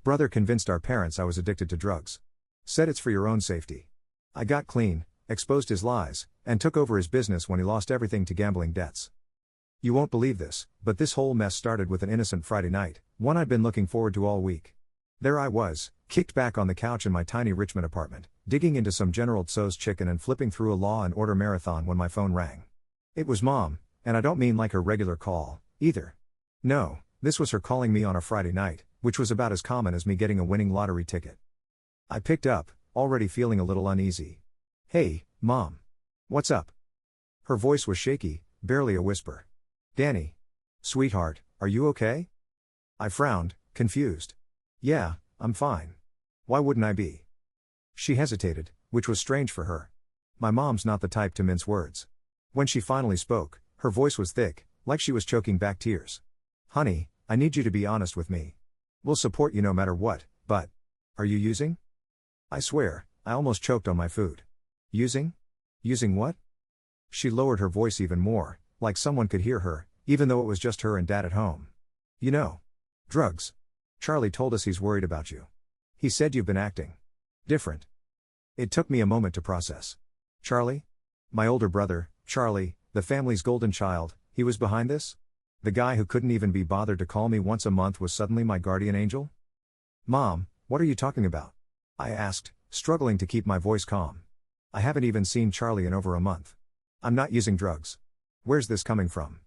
Brother convinced our parents I was addicted to drugs. Said it's for your own safety. I got clean, exposed his lies, and took over his business when he lost everything to gambling debts. You won't believe this, but this whole mess started with an innocent Friday night, one I'd been looking forward to all week. There I was, kicked back on the couch in my tiny Richmond apartment, digging into some General Tso's chicken and flipping through a Law and Order marathon when my phone rang. It was Mom, and I don't mean like her regular call, either. No, this was her calling me on a Friday night, which was about as common as me getting a winning lottery ticket. I picked up, already feeling a little uneasy. Hey, Mom. What's up? Her voice was shaky, barely a whisper. Danny. Sweetheart, are you okay? I frowned, confused. Yeah, I'm fine. Why wouldn't I be? She hesitated, which was strange for her. My mom's not the type to mince words. When she finally spoke, her voice was thick, like she was choking back tears. Honey, I need you to be honest with me. We'll support you no matter what, but... Are you using? I swear, I almost choked on my food. Using? Using what? She lowered her voice even more, like someone could hear her, even though it was just her and Dad at home. You know. Drugs. Charlie told us he's worried about you. He said you've been acting different. It took me a moment to process. Charlie? My older brother, Charlie, the family's golden child, he was behind this? The guy who couldn't even be bothered to call me once a month was suddenly my guardian angel? Mom, what are you talking about? I asked, struggling to keep my voice calm. I haven't even seen Charlie in over a month. I'm not using drugs. Where's this coming from?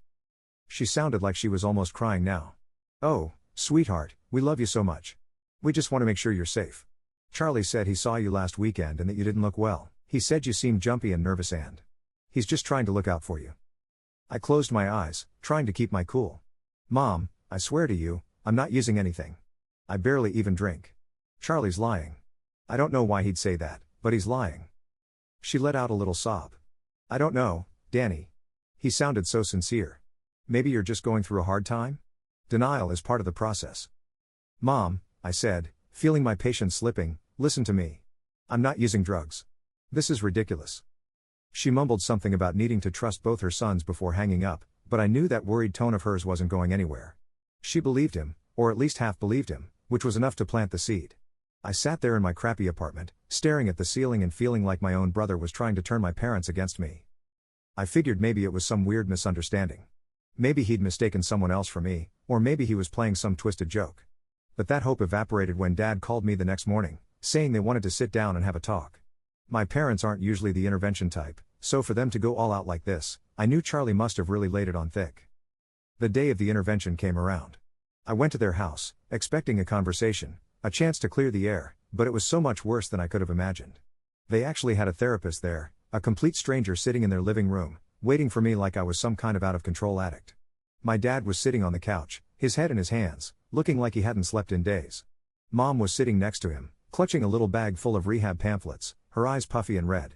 She sounded like she was almost crying now. Oh, sweetheart, we love you so much. We just want to make sure you're safe. Charlie said he saw you last weekend and that you didn't look well. He said you seemed jumpy and nervous and he's just trying to look out for you. I closed my eyes, trying to keep my cool. Mom, I swear to you, I'm not using anything. I barely even drink. Charlie's lying. I don't know why he'd say that, but he's lying. She let out a little sob. I don't know, Danny. He sounded so sincere. Maybe you're just going through a hard time? Denial is part of the process. Mom, I said, feeling my patience slipping, listen to me. I'm not using drugs. This is ridiculous. She mumbled something about needing to trust both her sons before hanging up, but I knew that worried tone of hers wasn't going anywhere. She believed him, or at least half believed him, which was enough to plant the seed. I sat there in my crappy apartment, staring at the ceiling and feeling like my own brother was trying to turn my parents against me. I figured maybe it was some weird misunderstanding. Maybe he'd mistaken someone else for me, or maybe he was playing some twisted joke. But that hope evaporated when Dad called me the next morning, saying they wanted to sit down and have a talk. My parents aren't usually the intervention type, so for them to go all out like this, I knew Charlie must have really laid it on thick. The day of the intervention came around. I went to their house, expecting a conversation, a chance to clear the air, but it was so much worse than I could have imagined. They actually had a therapist there, a complete stranger sitting in their living room, waiting for me like I was some kind of out-of-control addict. My dad was sitting on the couch, his head in his hands, looking like he hadn't slept in days. Mom was sitting next to him, clutching a little bag full of rehab pamphlets, her eyes puffy and red.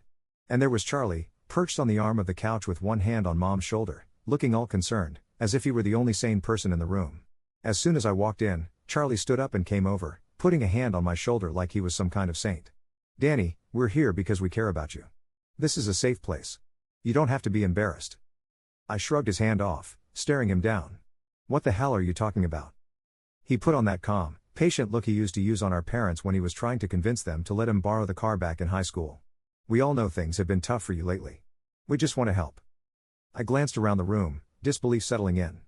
And there was Charlie, perched on the arm of the couch with one hand on Mom's shoulder, looking all concerned, as if he were the only sane person in the room. As soon as I walked in, Charlie stood up and came over, putting a hand on my shoulder like he was some kind of saint. Danny, we're here because we care about you. This is a safe place. You don't have to be embarrassed. I shrugged his hand off, staring him down. What the hell are you talking about? He put on that calm, patient look he used to use on our parents when he was trying to convince them to let him borrow the car back in high school. We all know things have been tough for you lately. We just want to help. I glanced around the room, disbelief settling in.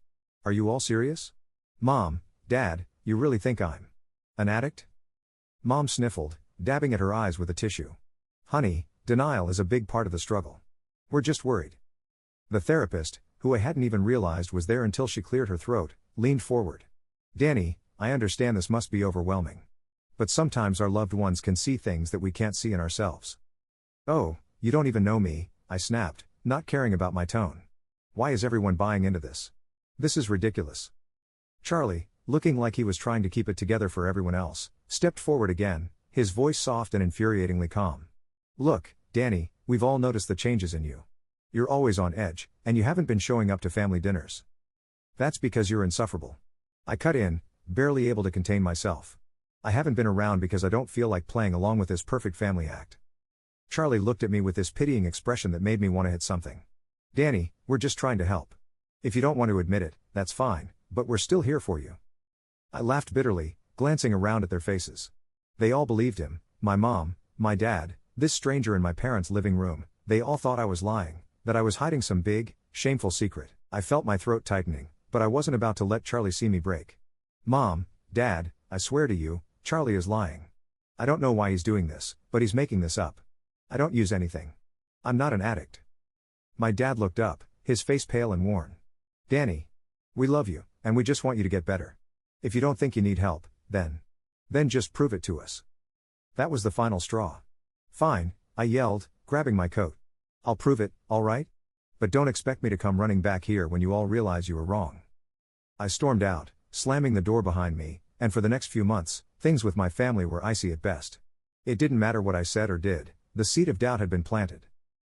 Are you all serious? Mom, Dad, you really think I'm an addict? Mom sniffled, dabbing at her eyes with a tissue. Honey, denial is a big part of the struggle. We're just worried. The therapist, who I hadn't even realized was there until she cleared her throat, leaned forward. Danny, I understand this must be overwhelming. But sometimes our loved ones can see things that we can't see in ourselves. Oh, you don't even know me, I snapped, not caring about my tone. Why is everyone buying into this? This is ridiculous. Charlie, looking like he was trying to keep it together for everyone else, stepped forward again, his voice soft and infuriatingly calm. Look, Danny, we've all noticed the changes in you. You're always on edge, and you haven't been showing up to family dinners. That's because you're insufferable. I cut in, barely able to contain myself. I haven't been around because I don't feel like playing along with this perfect family act. Charlie looked at me with this pitying expression that made me want to hit something. Danny, we're just trying to help. If you don't want to admit it, that's fine, but we're still here for you. I laughed bitterly, glancing around at their faces. They all believed him, my mom, my dad, this stranger in my parents' living room. They all thought I was lying, that I was hiding some big, shameful secret. I felt my throat tightening, but I wasn't about to let Charlie see me break. Mom, Dad, I swear to you, Charlie is lying. I don't know why he's doing this, but he's making this up. I don't use anything. I'm not an addict. My dad looked up, his face pale and worn. Danny, we love you, and we just want you to get better. If you don't think you need help, then just prove it to us. That was the final straw. Fine, I yelled, grabbing my coat. I'll prove it, all right? But don't expect me to come running back here when you all realize you were wrong. I stormed out, slamming the door behind me, and for the next few months, things with my family were icy at best. It didn't matter what I said or did, the seed of doubt had been planted.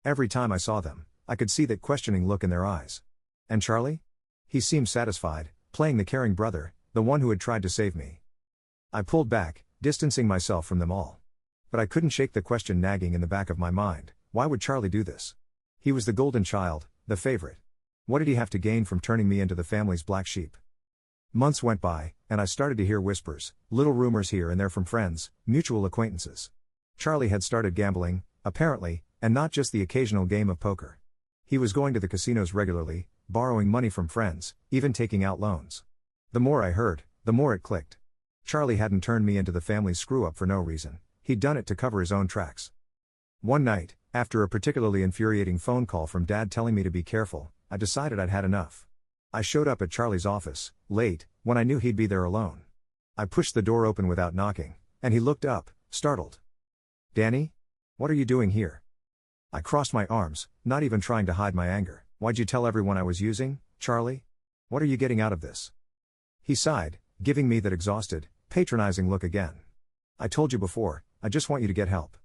Every time I saw them, I could see that questioning look in their eyes. And Charlie? He seemed satisfied, playing the caring brother, the one who had tried to save me. I pulled back, distancing myself from them all. But I couldn't shake the question nagging in the back of my mind, why would Charlie do this? He was the golden child, the favorite. What did he have to gain from turning me into the family's black sheep? Months went by, and I started to hear whispers, little rumors here and there from friends, mutual acquaintances. Charlie had started gambling, apparently, and not just the occasional game of poker. He was going to the casinos regularly, borrowing money from friends, even taking out loans. The more I heard, the more it clicked. Charlie hadn't turned me into the family's screw-up for no reason. He'd done it to cover his own tracks. One night, after a particularly infuriating phone call from Dad telling me to be careful, I decided I'd had enough. I showed up at Charlie's office, late, when I knew he'd be there alone. I pushed the door open without knocking, and he looked up, startled. Danny? What are you doing here? I crossed my arms, not even trying to hide my anger. Why'd you tell everyone I was using, Charlie? What are you getting out of this? He sighed, giving me that exhausted, patronizing look again. I told you before, I just want you to get help.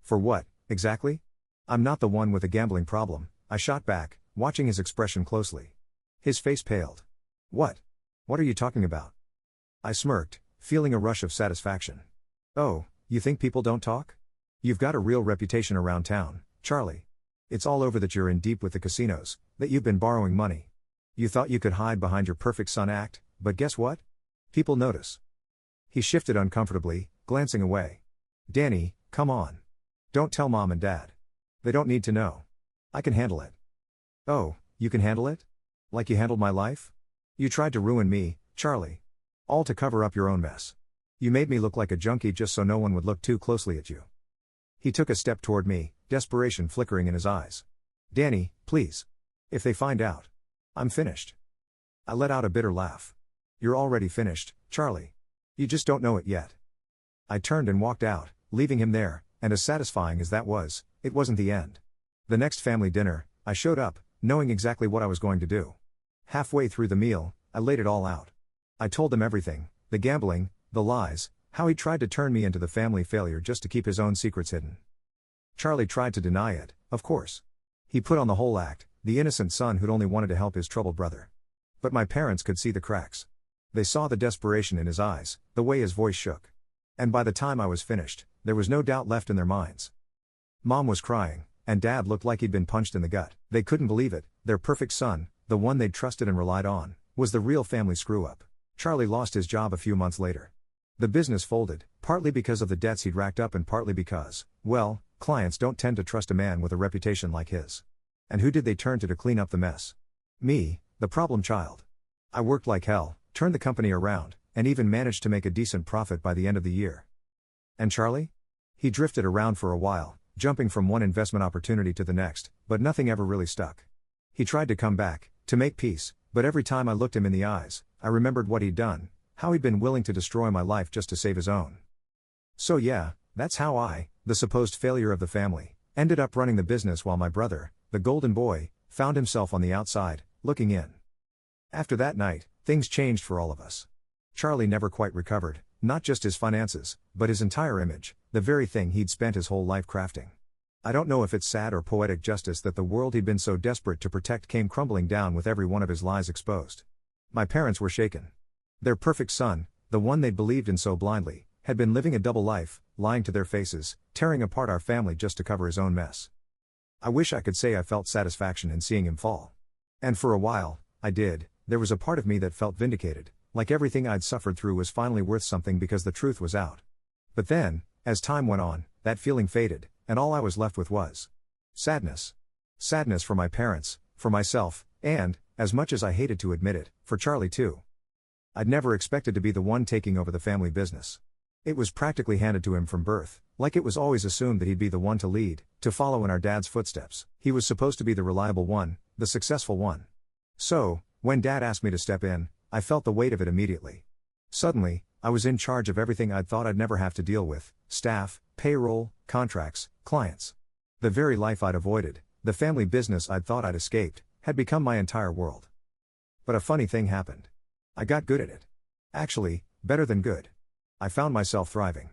For what, exactly? I'm not the one with a gambling problem, I shot back, watching his expression closely. His face paled. What? What are you talking about? I smirked, feeling a rush of satisfaction. Oh, you think people don't talk? You've got a real reputation around town, Charlie. It's all over that you're in deep with the casinos, that you've been borrowing money. You thought you could hide behind your perfect son act, but guess what? People notice. He shifted uncomfortably, glancing away. Danny, come on. Don't tell Mom and Dad. They don't need to know. I can handle it. Oh, you can handle it? Like you handled my life? You tried to ruin me, Charlie. All to cover up your own mess. You made me look like a junkie just so no one would look too closely at you. He took a step toward me, desperation flickering in his eyes. Danny, please. If they find out, I'm finished. I let out a bitter laugh. You're already finished, Charlie. You just don't know it yet. I turned and walked out, leaving him there, and as satisfying as that was, it wasn't the end. The next family dinner, I showed up, knowing exactly what I was going to do. Halfway through the meal, I laid it all out. I told them everything, the gambling, the lies, how he tried to turn me into the family failure just to keep his own secrets hidden. Charlie tried to deny it, of course. He put on the whole act, the innocent son who'd only wanted to help his troubled brother. But my parents could see the cracks. They saw the desperation in his eyes, the way his voice shook. And by the time I was finished, there was no doubt left in their minds. Mom was crying, and Dad looked like he'd been punched in the gut. They couldn't believe it, their perfect son, the one they'd trusted and relied on, was the real family screw-up. Charlie lost his job a few months later. The business folded, partly because of the debts he'd racked up and partly because, well, clients don't tend to trust a man with a reputation like his. And who did they turn to clean up the mess? Me, the problem child. I worked like hell, turned the company around, and even managed to make a decent profit by the end of the year. And Charlie? He drifted around for a while, jumping from one investment opportunity to the next, but nothing ever really stuck. He tried to come back, to make peace, but every time I looked him in the eyes, I remembered what he'd done, how he'd been willing to destroy my life just to save his own. So yeah, that's how I, the supposed failure of the family, ended up running the business while my brother, the golden boy, found himself on the outside, looking in. After that night, things changed for all of us. Charlie never quite recovered, not just his finances, but his entire image, the very thing he'd spent his whole life crafting. I don't know if it's sad or poetic justice that the world he'd been so desperate to protect came crumbling down with every one of his lies exposed. My parents were shaken. Their perfect son, the one they'd believed in so blindly, had been living a double life, lying to their faces, tearing apart our family just to cover his own mess. I wish I could say I felt satisfaction in seeing him fall. And for a while, I did. There was a part of me that felt vindicated, like everything I'd suffered through was finally worth something because the truth was out. But then, as time went on, that feeling faded, and all I was left with was sadness. Sadness for my parents, for myself, and, as much as I hated to admit it, for Charlie too. I'd never expected to be the one taking over the family business. It was practically handed to him from birth, like it was always assumed that he'd be the one to lead, to follow in our dad's footsteps. He was supposed to be the reliable one, the successful one. So, when Dad asked me to step in, I felt the weight of it immediately. Suddenly, I was in charge of everything I'd thought I'd never have to deal with: staff, payroll, contracts, clients. The very life I'd avoided, the family business I'd thought I'd escaped, had become my entire world. But a funny thing happened. I got good at it. Actually, better than good. I found myself thriving.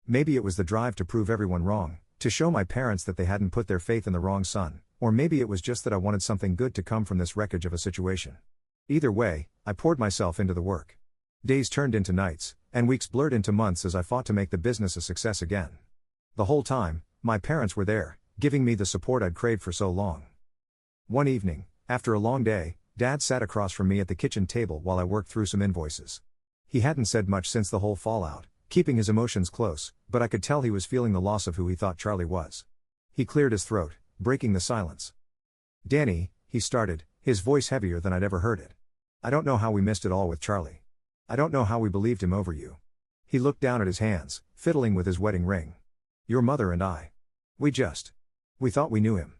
Maybe it was the drive to prove everyone wrong, to show my parents that they hadn't put their faith in the wrong son, or maybe it was just that I wanted something good to come from this wreckage of a situation. Either way, I poured myself into the work. Days turned into nights, and weeks blurred into months as I fought to make the business a success again. The whole time, my parents were there, giving me the support I'd craved for so long. One evening, after a long day, Dad sat across from me at the kitchen table while I worked through some invoices. He hadn't said much since the whole fallout, keeping his emotions close, but I could tell he was feeling the loss of who he thought Charlie was. He cleared his throat, breaking the silence. "Danny," he started, his voice heavier than I'd ever heard it. "I don't know how we missed it all with Charlie. I don't know how we believed him over you." He looked down at his hands, fiddling with his wedding ring. "Your mother and I. We thought we knew him."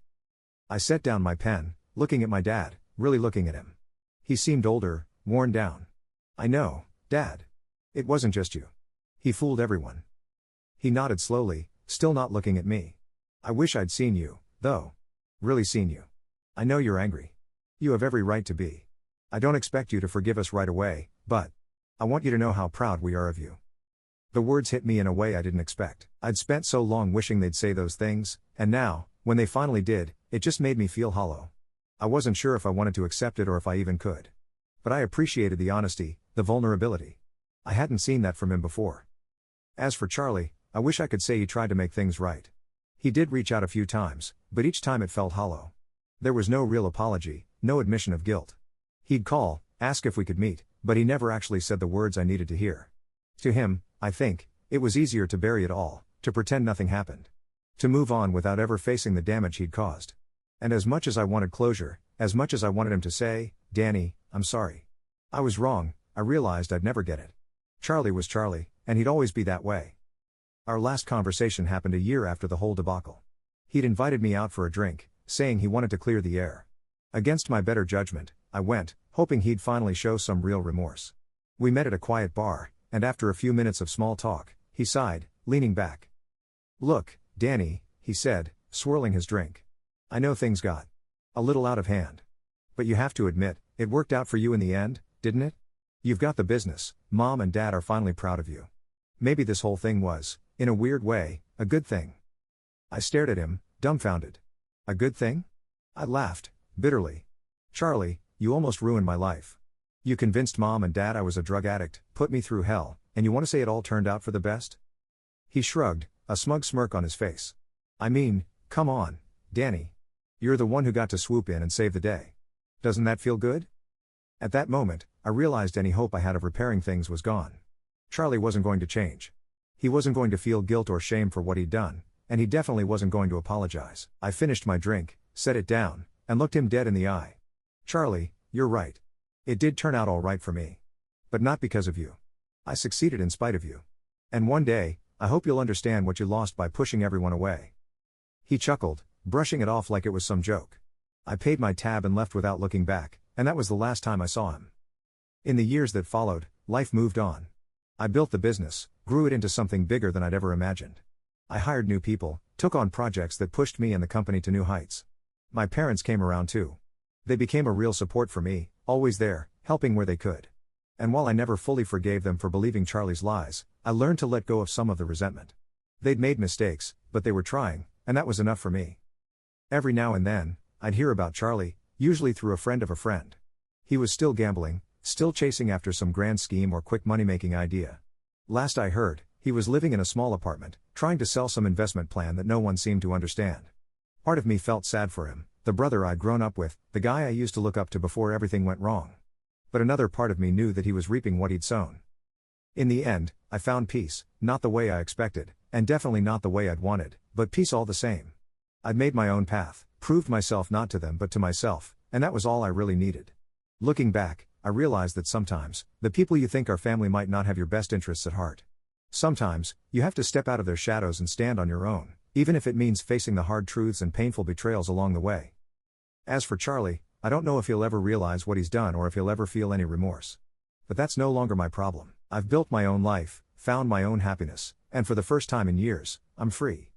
I set down my pen, looking at my dad, really looking at him. He seemed older, worn down. "I know, Dad. It wasn't just you. He fooled everyone." He nodded slowly, still not looking at me. "I wish I'd seen you, though. Really seen you. I know you're angry. You have every right to be. I don't expect you to forgive us right away, but I want you to know how proud we are of you." The words hit me in a way I didn't expect. I'd spent so long wishing they'd say those things, and now, when they finally did, it just made me feel hollow. I wasn't sure if I wanted to accept it or if I even could. But I appreciated the honesty, the vulnerability. I hadn't seen that from him before. As for Charlie, I wish I could say he tried to make things right. He did reach out a few times, but each time it felt hollow. There was no real apology, no admission of guilt. He'd call, ask if we could meet, but he never actually said the words I needed to hear. To him, I think, it was easier to bury it all, to pretend nothing happened. To move on without ever facing the damage he'd caused. And as much as I wanted closure, as much as I wanted him to say, "Danny, I'm sorry. I was wrong," I realized I'd never get it. Charlie was Charlie, and he'd always be that way. Our last conversation happened a year after the whole debacle. He'd invited me out for a drink, saying he wanted to clear the air. Against my better judgment, I went, hoping he'd finally show some real remorse. We met at a quiet bar, and after a few minutes of small talk, he sighed, leaning back. "Look, Danny," he said, swirling his drink. "I know things got a little out of hand. But you have to admit, it worked out for you in the end, didn't it? You've got the business, Mom and Dad are finally proud of you. Maybe this whole thing was, in a weird way, a good thing." I stared at him, dumbfounded. "A good thing?" I laughed, bitterly. "Charlie, you almost ruined my life. You convinced Mom and Dad I was a drug addict, put me through hell, and you want to say it all turned out for the best?" He shrugged, a smug smirk on his face. "I mean, come on, Danny. You're the one who got to swoop in and save the day. Doesn't that feel good?" At that moment, I realized any hope I had of repairing things was gone. Charlie wasn't going to change. He wasn't going to feel guilt or shame for what he'd done, and he definitely wasn't going to apologize. I finished my drink, set it down, and looked him dead in the eye. "Charlie, you're right. It did turn out all right for me. But not because of you. I succeeded in spite of you. And one day, I hope you'll understand what you lost by pushing everyone away." He chuckled, brushing it off like it was some joke. I paid my tab and left without looking back, and that was the last time I saw him. In the years that followed, life moved on. I built the business, grew it into something bigger than I'd ever imagined. I hired new people, took on projects that pushed me and the company to new heights. My parents came around too. They became a real support for me, always there, helping where they could. And while I never fully forgave them for believing Charlie's lies, I learned to let go of some of the resentment. They'd made mistakes, but they were trying, and that was enough for me. Every now and then, I'd hear about Charlie, usually through a friend of a friend. He was still gambling, still chasing after some grand scheme or quick money-making idea. Last I heard, he was living in a small apartment, trying to sell some investment plan that no one seemed to understand. Part of me felt sad for him, the brother I'd grown up with, the guy I used to look up to before everything went wrong. but another part of me knew that he was reaping what he'd sown. In the end, I found peace, not the way I expected, and definitely not the way I'd wanted, but peace all the same. I'd made my own path, proved myself not to them but to myself, and that was all I really needed. Looking back, I realized that sometimes, the people you think are family might not have your best interests at heart. Sometimes, you have to step out of their shadows and stand on your own, even if it means facing the hard truths and painful betrayals along the way. As for Charlie, I don't know if he'll ever realize what he's done or if he'll ever feel any remorse. But that's no longer my problem. I've built my own life, found my own happiness, and for the first time in years, I'm free.